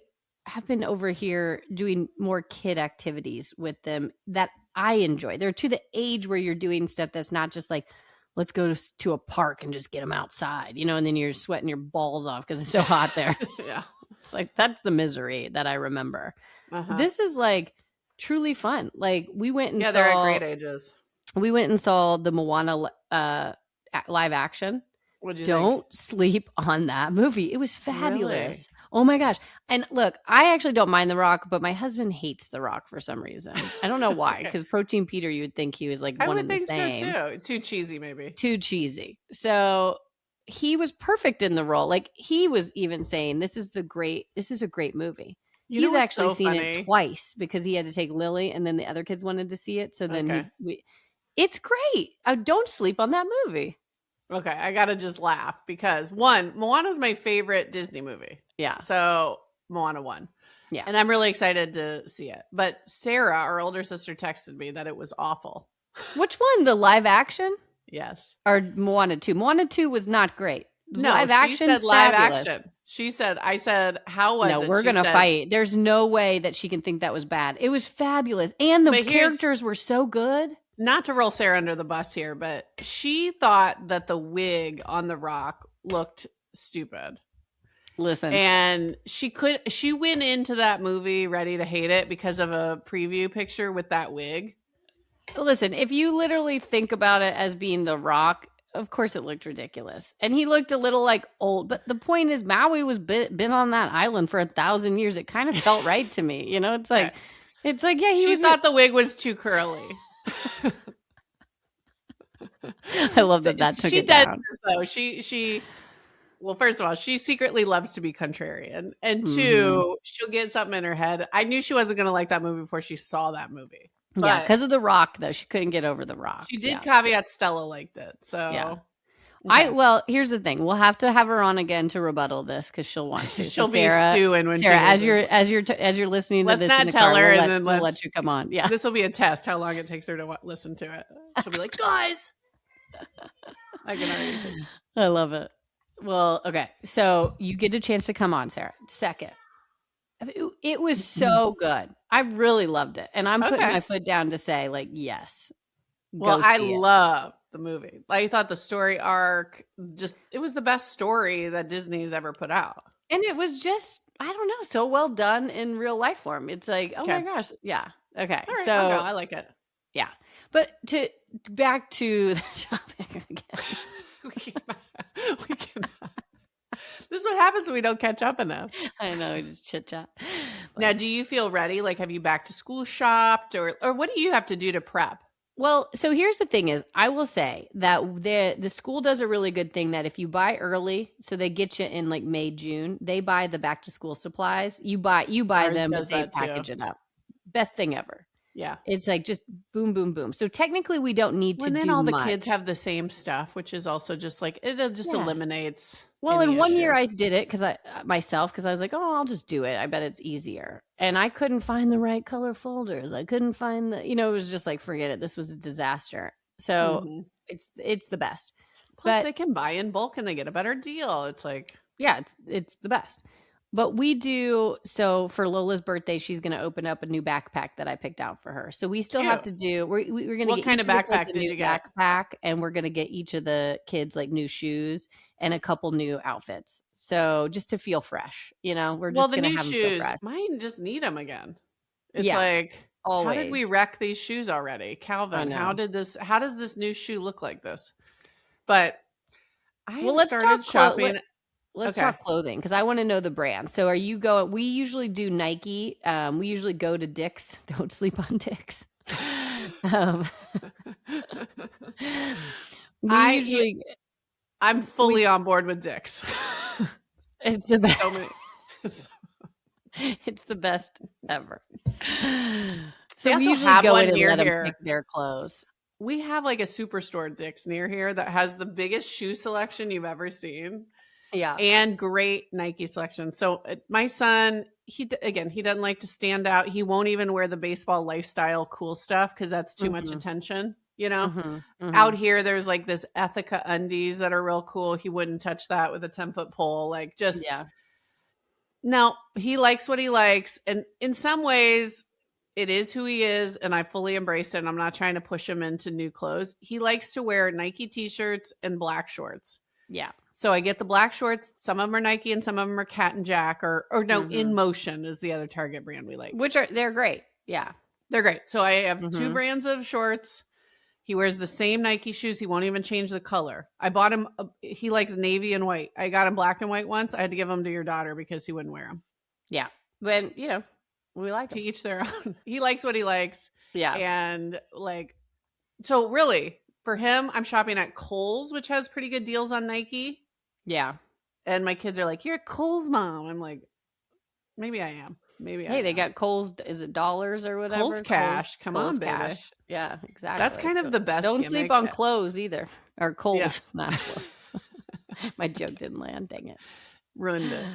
have been over here doing more kid activities with them that I enjoy. They're to the age where you're doing stuff that's not just like, let's go to a park and just get them outside, and then you're sweating your balls off because it's so hot there. Yeah. It's like, that's the misery that I remember. This is like truly fun. Like we went and saw. They're at great ages. We went and saw the Moana live action. What'd you Don't think? sleep on that movie. It was fabulous. Really? Oh my gosh. And look, I actually don't mind The Rock, but my husband hates The Rock for some reason. I don't know why, because Protein Peter, you would think he was like one and the same. I would think so too. Too cheesy, maybe. Too cheesy. So he was perfect in the role. Like he was even saying, this is a great movie. He's actually seen it twice because he had to take Lily and then the other kids wanted to see it. So then it's great. Don't sleep on that movie. Okay, I gotta just laugh because Moana's my favorite Disney movie. Yeah. So Moana 1. Yeah. And I'm really excited to see it. But Sarah, our older sister, texted me that it was awful. Which one? The live action? Yes. Or Moana 2? Moana 2 was not great. No, live action, said live action. I said, how was it? No, we're going to fight. There's no way that she can think that was bad. It was fabulous. And the characters were so good. Not to roll Sarah under the bus here, but she thought that the wig on The Rock looked stupid. Listen. And she went into that movie ready to hate it because of a preview picture with that wig. Listen, if you literally think about it as being The Rock, of course it looked ridiculous. And he looked a little like old. But the point is, Maui was been on that island for 1,000 years. It kind of felt right to me. It's like, she thought the wig was too curly. I love that took it down. Though she well, first of all, she secretly loves to be contrarian, and two, she'll get something in her head. I knew she wasn't going to like that movie before she saw that movie. Yeah, because of The Rock, though. She couldn't get over The Rock. She did caveat Stella liked it. So yeah. Okay. Here's the thing. We'll have to have her on again to rebuttal this because she'll want to. She'll be stewing when Sarah, as you're listening to this in the car, we'll let you come on. Yeah, this will be a test. How long it takes her to listen to it? She'll be like, guys. I can already think. I love it. Well, okay. So you get a chance to come on, Sarah. Second. It was so good. I really loved it. And I'm putting my foot down to say, like, yes. Well, I love the movie. I thought the story arc, it was the best story that Disney's ever put out. And it was just, I don't know, so well done in real life form. It's like, oh my gosh. Yeah. Okay. Right, so I like it. Yeah. But back to the topic again. we cannot. This is what happens when we don't catch up enough. I know, we just chit chat. Now, do you feel ready? Like, have you back to school shopped, or what do you have to do to prep? Well, so here's the thing is, I will say that the school does a really good thing that if you buy early, so they get you in like May, June, they buy the back to school supplies. You buy them, but they package it up. Best thing ever. Yeah. It's like just boom, boom, boom. So technically we don't need to do much. And then all the kids have the same stuff, which is also just like, it just eliminates. Well, in one year I did it because I was like, oh, I'll just do it. I bet it's easier. And I couldn't find the right color folders. I couldn't find it was just like, forget it. This was a disaster. So it's the best. Plus they can buy in bulk and they get a better deal. It's like, yeah, it's the best. But we do, so for Lola's birthday, she's going to open up a new backpack that I picked out for her. So we still have to do, we're going to get kind of backpack a new backpack, and we're going to get each of the kids like new shoes and a couple new outfits. So just to feel fresh, we're just going to have them feel fresh. Mine just need them again. It's like, always. How did we wreck these shoes already? Calvin, how does this new shoe look like this? But let's started shopping. Let's talk clothing because I want to know the brand. So are you going? We usually do Nike. We usually go to Dick's. Don't sleep on Dick's. I'm fully on board with Dick's. It's the best. So many. It's the best ever. So We we also usually have go one in and near let them here. pick their clothes. We have like a superstore Dick's near here that has the biggest shoe selection you've ever seen. Yeah. And great Nike selection. So my son, he doesn't like to stand out. He won't even wear the baseball lifestyle cool stuff because that's too much attention. You know, out here there's like this Ethica undies that are real cool. He wouldn't touch that with a 10-foot pole. Like just no, he likes what he likes, and in some ways, it is who he is, and I fully embrace it. And I'm not trying to push him into new clothes. He likes to wear Nike t-shirts and black shorts. Yeah. So I get the black shorts. Some of them are Nike and some of them are Cat and Jack or no, In Motion is the other Target brand we like. They're great. Yeah. They're great. So I have two brands of shorts. He wears the same Nike shoes. He won't even change the color. I bought him, he likes navy and white. I got him black and white once. I had to give them to your daughter because he wouldn't wear them. Yeah. But, you know, we like to each their own. He likes what he likes. Yeah. And like, so really for him, I'm shopping at Kohl's, which has pretty good deals on Nike. Yeah. And my kids are like, you're a Kohl's mom. I'm like, maybe I am. Hey, they got Kohl's. Is it dollars or whatever? Kohl's cash. Come Kohl's on, baby. Cash. Yeah, exactly. That's kind of the best. Don't gimmick. sleep on clothes either. Or Kohl's, not clothes. My joke didn't land. Dang it. Ruined it.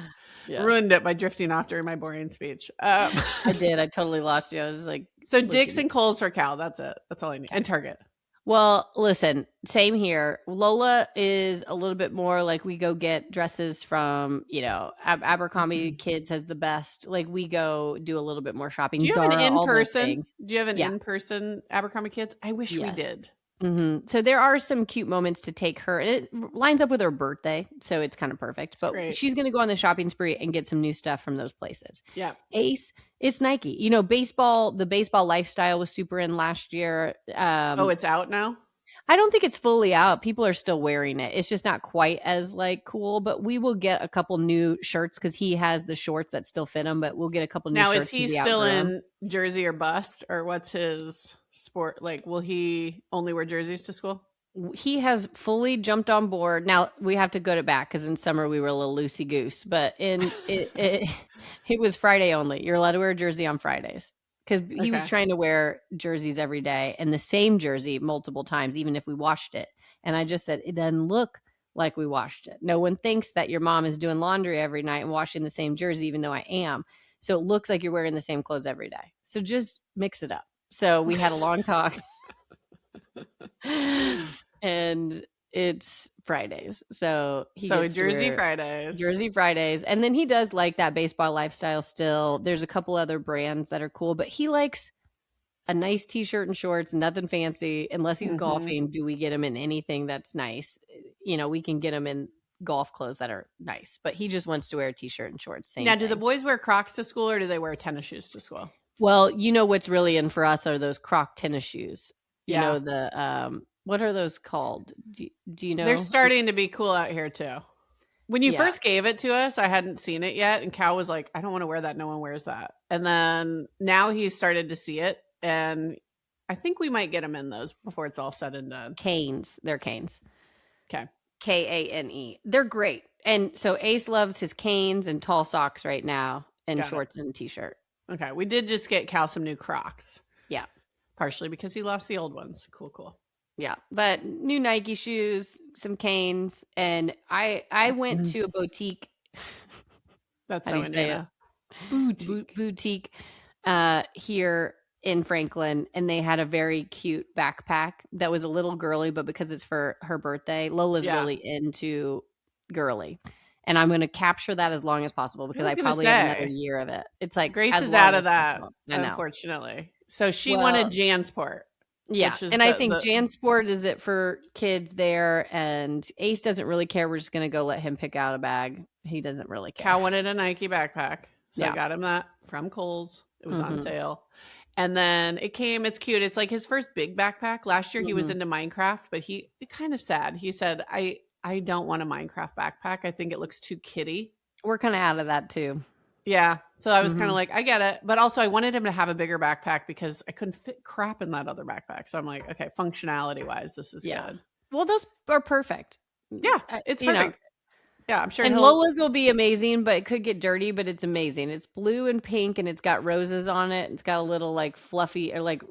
Yeah. Ruined it by drifting off during my boring speech. I did. I totally lost you. I was like, so Dick's and Kohl's for Cal. That's it. That's all I need. And Target. Well, listen, same here. Lola is a little bit more like we go get dresses from, you know, Abercrombie Kids has the best. Like we go do a little bit more shopping. Do you Zara, have an in-person? Do you have an in-person Abercrombie Kids? I wish we did. So there are some cute moments to take her. And it lines up with her birthday, so it's kind of perfect. But she's going to go on the shopping spree and get some new stuff from those places. Yeah. Ace, it's Nike. You know, the baseball lifestyle was super in last year. It's out now? I don't think it's fully out. People are still wearing it. It's just not quite as like cool, but we will get a couple new shirts because he has the shorts that still fit him, but we'll get a couple new shirts. Now, is he still in jersey or bust, or what's his sport? Like, will he only wear jerseys to school? He has fully jumped on board. Now we have to go to back because in summer we were a little loosey goose, but it was Friday only. You're allowed to wear a jersey on Fridays. Because he was trying to wear jerseys every day and the same jersey multiple times, even if we washed it. And I just said, it doesn't look like we washed it. No one thinks that your mom is doing laundry every night and washing the same jersey, even though I am. So it looks like you're wearing the same clothes every day. So just mix it up. So we had a long talk. And it's Fridays. So Jersey Fridays. And then he does like that baseball lifestyle still. There's a couple other brands that are cool, but he likes a nice t-shirt and shorts, nothing fancy. Unless he's golfing, do we get him in anything that's nice? You know, we can get him in golf clothes that are nice, but he just wants to wear a t-shirt and shorts. Same now, thing. Do the boys wear Crocs to school or do they wear tennis shoes to school? Well, you know what's really in for us are those Croc tennis shoes. You know, the what are those called? Do you know? They're starting to be cool out here too. When you first gave it to us, I hadn't seen it yet. And Cal was like, I don't want to wear that. No one wears that. And then now he's started to see it. And I think we might get him in those before it's all said and done. Canes. They're Canes. Okay. Kane. They're great. And so Ace loves his Canes and tall socks right now and shorts and t-shirt. Okay. We did just get Cal some new Crocs. Yeah. Partially because he lost the old ones. Cool. Yeah, but new Nike shoes, some Canes, and I went to a boutique. That's how you say it. Boutique here in Franklin, and they had a very cute backpack that was a little girly, but because it's for her birthday, Lola's really into girly. And I'm going to capture that as long as possible because I probably have another year of it. It's like Grace is out of that, unfortunately. So she wanted JanSport. Yeah, and I think JanSport is it for kids there, and Ace doesn't really care. We're just going to go let him pick out a bag. He doesn't really care. Cal wanted a Nike backpack, so I got him that from Kohl's. It was on sale. And then it came, it's cute. It's like his first big backpack. Last year he was into Minecraft, but kind of sad. He said, I don't want a Minecraft backpack. I think it looks too kiddie. We're kind of out of that too. Yeah. So I was kind of like, I get it. But also I wanted him to have a bigger backpack because I couldn't fit crap in that other backpack. So I'm like, okay, functionality wise, this is good. Well, those are perfect. Yeah. It's perfect. Yeah, I'm sure. And Lola's will be amazing, but it could get dirty, but it's amazing. It's blue and pink and it's got roses on it. It's got a little like fluffy or like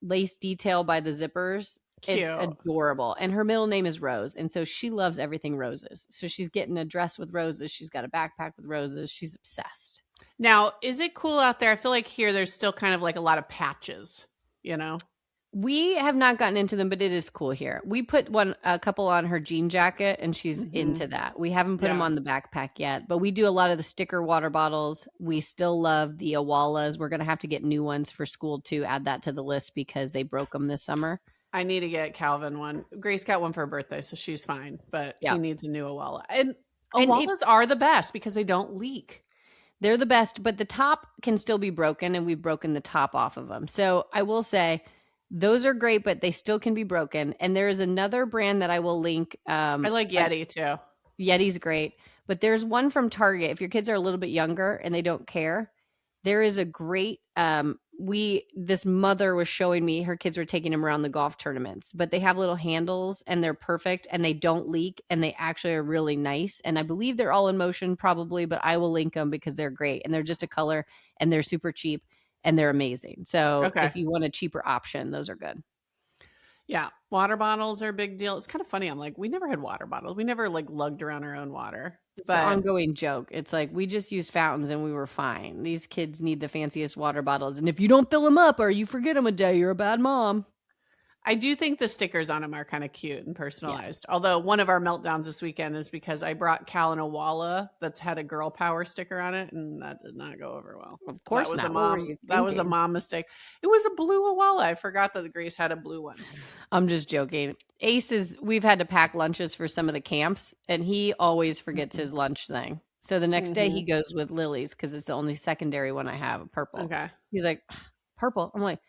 lace detail by the zippers. Cute. It's adorable. And her middle name is Rose. And so she loves everything roses. So she's getting a dress with roses. She's got a backpack with roses. She's obsessed. Now, is it cool out there? I feel like here there's still kind of like a lot of patches, you know? We have not gotten into them, but it is cool here. We put a couple on her jean jacket and she's into that. We haven't put them on the backpack yet, but we do a lot of the sticker water bottles. We still love the Awalas. We're going to have to get new ones for school too. Add that to the list because they broke them this summer. I need to get Calvin one. Grace got one for her birthday, so she's fine, but he needs a new Awala. And Awalas are the best because they don't leak. They're the best, but the top can still be broken and we've broken the top off of them. So I will say, those are great, but they still can be broken. And there is another brand that I will link. I like Yeti too. Yeti's great. But there's one from Target. If your kids are a little bit younger and they don't care, there is a great this mother was showing me her kids were taking them around the golf tournaments, but they have little handles and they're perfect and they don't leak and they actually are really nice. And I believe they're all in motion probably, but I will link them because they're great and they're just a color and they're super cheap. And they're amazing. So if you want a cheaper option, those are good. Yeah. Water bottles are a big deal. It's kind of funny. I'm like, we never had water bottles. We never like lugged around our own water. It's an ongoing joke. It's like, we just use fountains and we were fine. These kids need the fanciest water bottles. And if you don't fill them up or you forget them a day, you're a bad mom. I do think the stickers on them are kind of cute and personalized. Yeah. Although one of our meltdowns this weekend is because I brought Cal an Awala that's had a girl power sticker on it, and that did not go over well. Of course that was not. That was a mom mistake. It was a blue Awala. I forgot that Grace had a blue one. I'm just joking. We've had to pack lunches for some of the camps, and he always forgets his lunch thing. So the next day he goes with Lily's because it's the only secondary one I have, purple. Okay. He's like, purple. I'm like,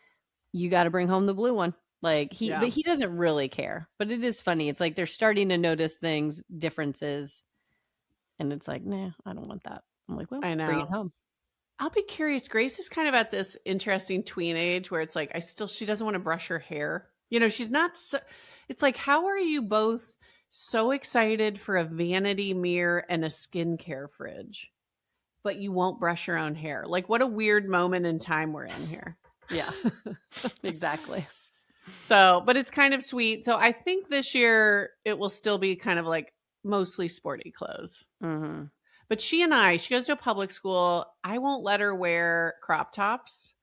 you got to bring home the blue one. Like but he doesn't really care, but it is funny. It's like they're starting to notice differences. And it's like, nah, I don't want that. I'm like, well, I know. Bring it home. I'll be curious. Grace is kind of at this interesting tween age where it's like, she doesn't want to brush her hair. You know, she's not, it's like, how are you both so excited for a vanity mirror and a skincare fridge, but you won't brush your own hair? Like, what a weird moment in time we're in here. Yeah, exactly. So, but it's kind of sweet. So I think this year it will still be kind of like mostly sporty clothes. Mm-hmm. But she goes to a public school. I won't let her wear crop tops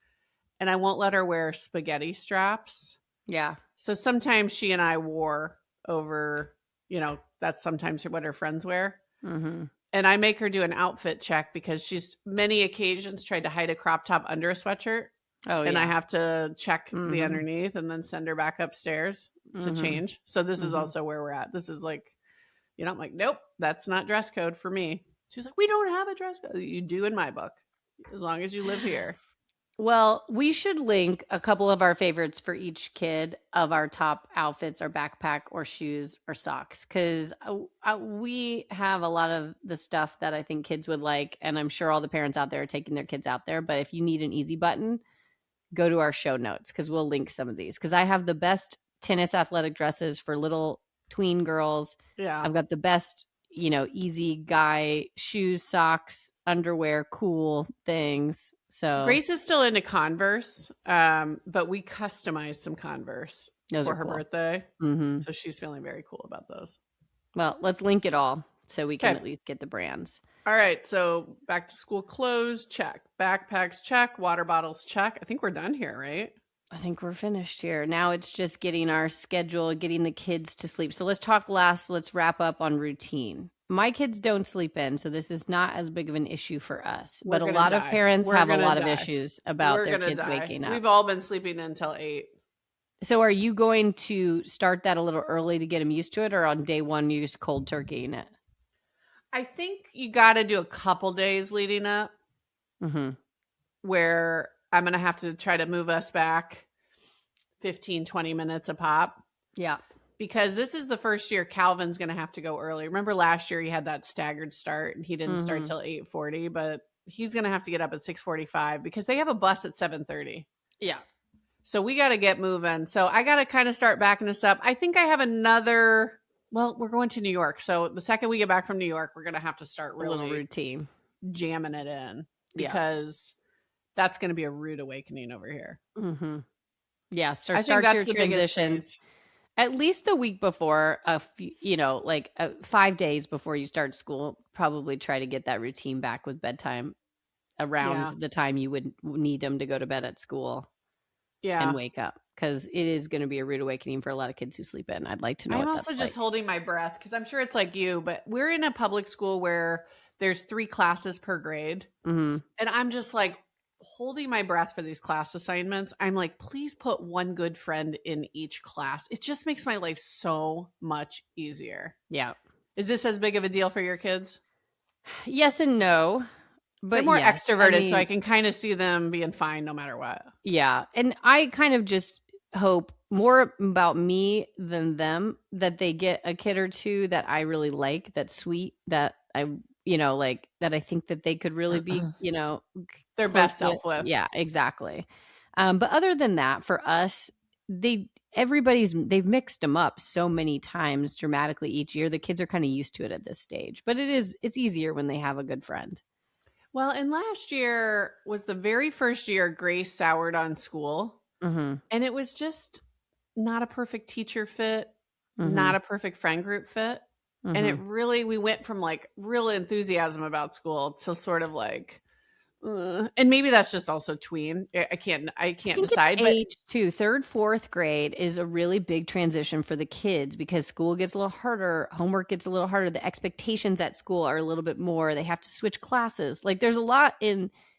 and I won't let her wear spaghetti straps. Yeah. So sometimes she and I wore over, that's sometimes what her friends wear. Mm-hmm. And I make her do an outfit check because she's many occasions tried to hide a crop top under a sweatshirt. Oh, and I have to check the underneath and then send her back upstairs to change. So this is also where we're at. This is like, I'm like, nope, that's not dress code for me. She's like, we don't have a dress code. You do in my book, as long as you live here. Well, we should link a couple of our favorites for each kid of our top outfits or backpack or shoes or socks. Because we have a lot of the stuff that I think kids would like. And I'm sure all the parents out there are taking their kids out there. But if you need an easy button, go to our show notes because we'll link some of these. Because I have the best tennis athletic dresses for little tween girls. Yeah. I've got the best, easy guy shoes, socks, underwear, cool things. So Grace is still into Converse, but we customized some Converse for her birthday. Mm-hmm. So she's feeling very cool about those. Well, let's link it all so we can at least get the brands. All right. So back to school clothes, check. Backpacks, check. Water bottles, check. I think we're done here, right? I think we're finished here. Now it's just getting our schedule, getting the kids to sleep. So let's wrap up on routine. My kids don't sleep in, so this is not as big of an issue for us. But a lot of parents have a lot of issues about their kids waking up. We've all been sleeping until 8. So are you going to start that a little early to get them used to it, or on day one you just cold turkeying it? I think you got to do a couple days leading up where I'm going to have to try to move us back 15, 20 minutes a pop. Yeah. Because this is the first year Calvin's going to have to go early. Remember last year he had that staggered start and he didn't start till 8:40, but he's going to have to get up at 6:45 because they have a bus at 7:30. Yeah. So we got to get moving. So I got to kind of start backing us up. I think I have another well, we're going to New York. So the second we get back from New York, we're going to have to start A little really routine. jamming it in Yeah. because that's going to be a rude awakening over here. Mm-hmm. Yeah. So I think start that's your the biggest transitions change. at least the week before, 5 days before you start school. Probably try to get that routine back with bedtime around the time you would need them to go to bed at school. And wake up, because it is going to be a rude awakening for a lot of kids who sleep in. I'd like to know. I'm what also that's just like. holding my breath because I'm sure it's like you, but we're in a public school where there's 3 classes per grade. Mm-hmm. And I'm just like holding my breath for these class assignments. I'm like, please put one good friend in each class. It just makes my life so much easier. Yeah. Is this as big of a deal for your kids? Yes and no. But they're more yes, extroverted, so I can kind of see them being fine no matter what. Yeah. And I kind of just hope more about me than them, that they get a kid or two that I really like, that's sweet, that I, that I think that they could really be, their close best to. self with. Yeah, exactly. But other than that, for us, they've mixed them up so many times dramatically each year. The kids are kind of used to it at this stage, but it's easier when they have a good friend. Well, and last year was the very first year Grace soured on school. Mm-hmm. And it was just not a perfect teacher fit, Mm-hmm. not a perfect friend group fit. Mm-hmm. And we went from like real enthusiasm about school to sort of like, and maybe that's just also tween. I can't decide. But age too, 3rd, 4th grade is a really big transition for the kids because school gets a little harder, homework gets a little harder, the expectations at school are a little bit more. They have to switch classes. Like there's a lot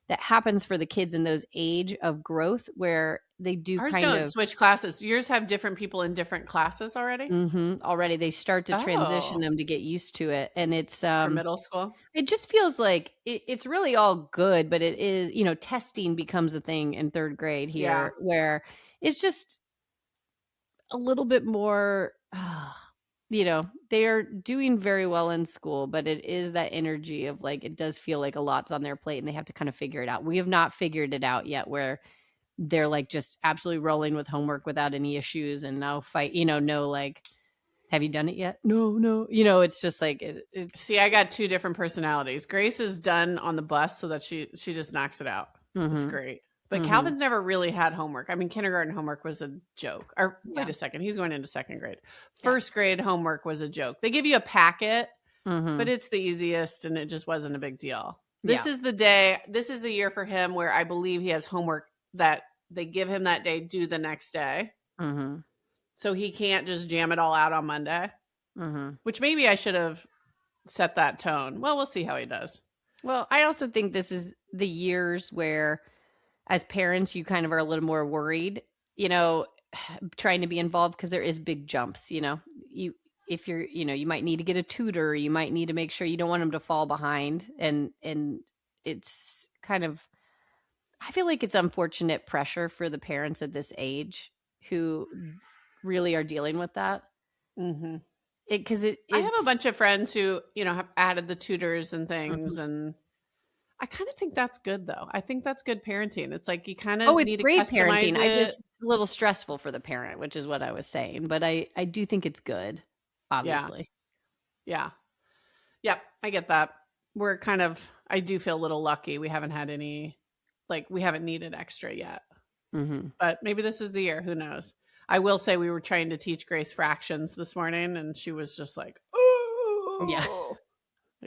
that happens for the kids in those age of growth where they do Ours kind don't of switch classes. Yours have different people in different classes already. Mm-hmm. Already they start to transition them to get used to it, and it's for middle school. It just feels like it's really all good, but it is, testing becomes a thing in 3rd grade here, where it's just a little bit more. They are doing very well in school, but it is that energy of like, it does feel like a lot's on their plate and they have to kind of figure it out. We have not figured it out yet where they're like just absolutely rolling with homework without any issues and no fight, no like, have you done it yet? No. It's just like, it's. See, I got 2 different personalities. Grace is done on the bus so that she just knocks it out. Mm-hmm. It's great. But Calvin's never really had homework. I mean, kindergarten homework was a joke. Or wait a second, he's going into 2nd grade. 1st grade homework was a joke. They give you a packet, but it's the easiest and it just wasn't a big deal. This is the year for him where I believe he has homework that they give him that day, due the next day. Mm-hmm. So he can't just jam it all out on Monday, which maybe I should have set that tone. Well, we'll see how he does. Well, I also think this is the years where as parents, you kind of are a little more worried, trying to be involved because there is big jumps, if you're, you might need to get a tutor, you might need to make sure you don't want them to fall behind. And it's kind of, I feel like it's unfortunate pressure for the parents at this age who really are dealing with that. Mm-hmm. I have a bunch of friends who, have added the tutors and things, and I kind of think that's good, though. I think that's good parenting. It's like you kind of it's need great to customize parenting. it. It's a little stressful for the parent, which is what I was saying. But I do think it's good, obviously. Yeah. Yep, I get that. We're I do feel a little lucky. We haven't had any, we haven't needed extra yet. Mm-hmm. But maybe this is the year. Who knows? I will say we were trying to teach Grace fractions this morning, and she was just like, "Oh, yeah."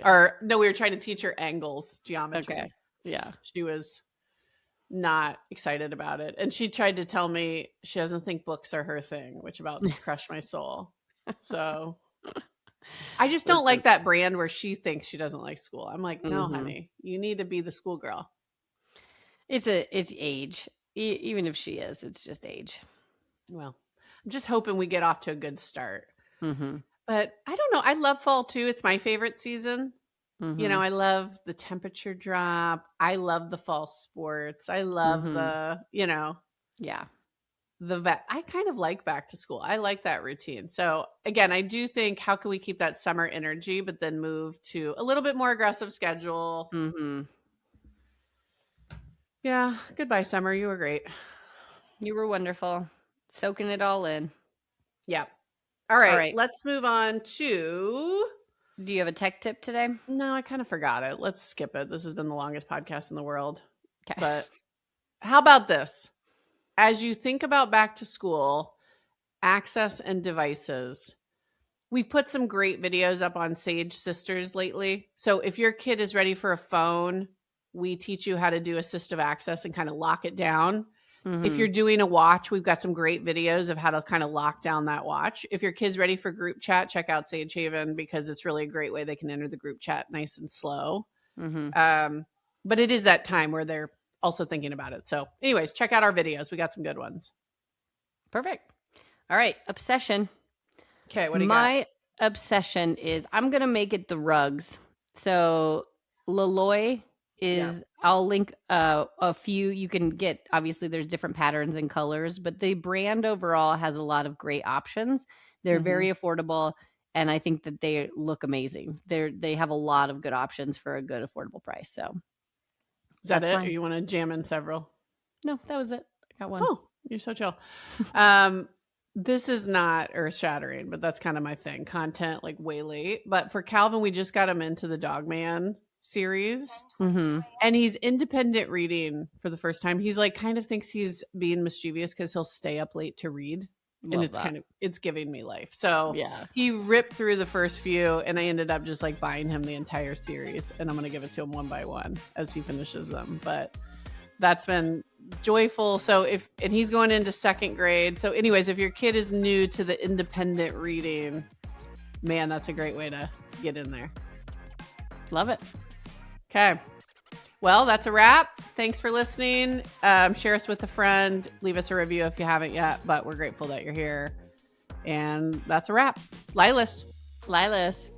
Or no, we were trying to teach her angles, geometry. Okay. Yeah. She was not excited about it. And she tried to tell me she doesn't think books are her thing, which about crushed my soul. So I just don't like that brand where she thinks she doesn't like school. I'm like, no, honey, you need to be the schoolgirl. It's age. Even if she is, it's just age. Well, I'm just hoping we get off to a good start. Mm-hmm. But I don't know. I love fall too. It's my favorite season. Mm-hmm. I love the temperature drop. I love the fall sports. I love the, yeah. I kind of like back to school. I like that routine. So again, I do think, how can we keep that summer energy, but then move to a little bit more aggressive schedule? Mm-hmm. Yeah. Goodbye, summer. You were great. You were wonderful. Soaking it all in. Yeah. All right. Let's move on to... Do you have a tech tip today? No, I kind of forgot it. Let's skip it. This has been the longest podcast in the world. Okay. But how about this? As you think about back to school, access and devices, we've put some great videos up on Sage Sisters lately. So if your kid is ready for a phone, we teach you how to do assistive access and kind of lock it down. Mm-hmm. If you're doing a watch, we've got some great videos of how to kind of lock down that watch. If your kid's ready for group chat, check out Sage Haven because it's really a great way they can enter the group chat nice and slow. Mm-hmm. But it is that time where they're also thinking about it. So anyways, check out our videos. We got some good ones. Perfect. All right. Obsession. Okay. What do you got? My obsession is I'm going to make it the rugs. So Leloy is, I'll link a few. You can get, obviously there's different patterns and colors, but the brand overall has a lot of great options. They're very affordable. And I think that they look amazing. They have a lot of good options for a good affordable price. So is that it? Or you want to jam in several? No, that was it. I got one. Oh, you're so chill. This is not earth shattering, but that's kind of my thing. Content like way late. But for Calvin, we just got him into the Dogman series. Mm-hmm. And he's independent reading for the first time. He's like kind of thinks he's being mischievous because he'll stay up late to read. And it's it's giving me life. So he ripped through the first few and I ended up just like buying him the entire series. And I'm going to give it to him one by one as he finishes them. But that's been joyful. So and he's going into second grade. So anyways, if your kid is new to the independent reading, man, that's a great way to get in there. Love it. Okay. Well, that's a wrap. Thanks for listening. Share us with a friend. Leave us a review if you haven't yet, but we're grateful that you're here. And that's a wrap. Lilas. Lilas.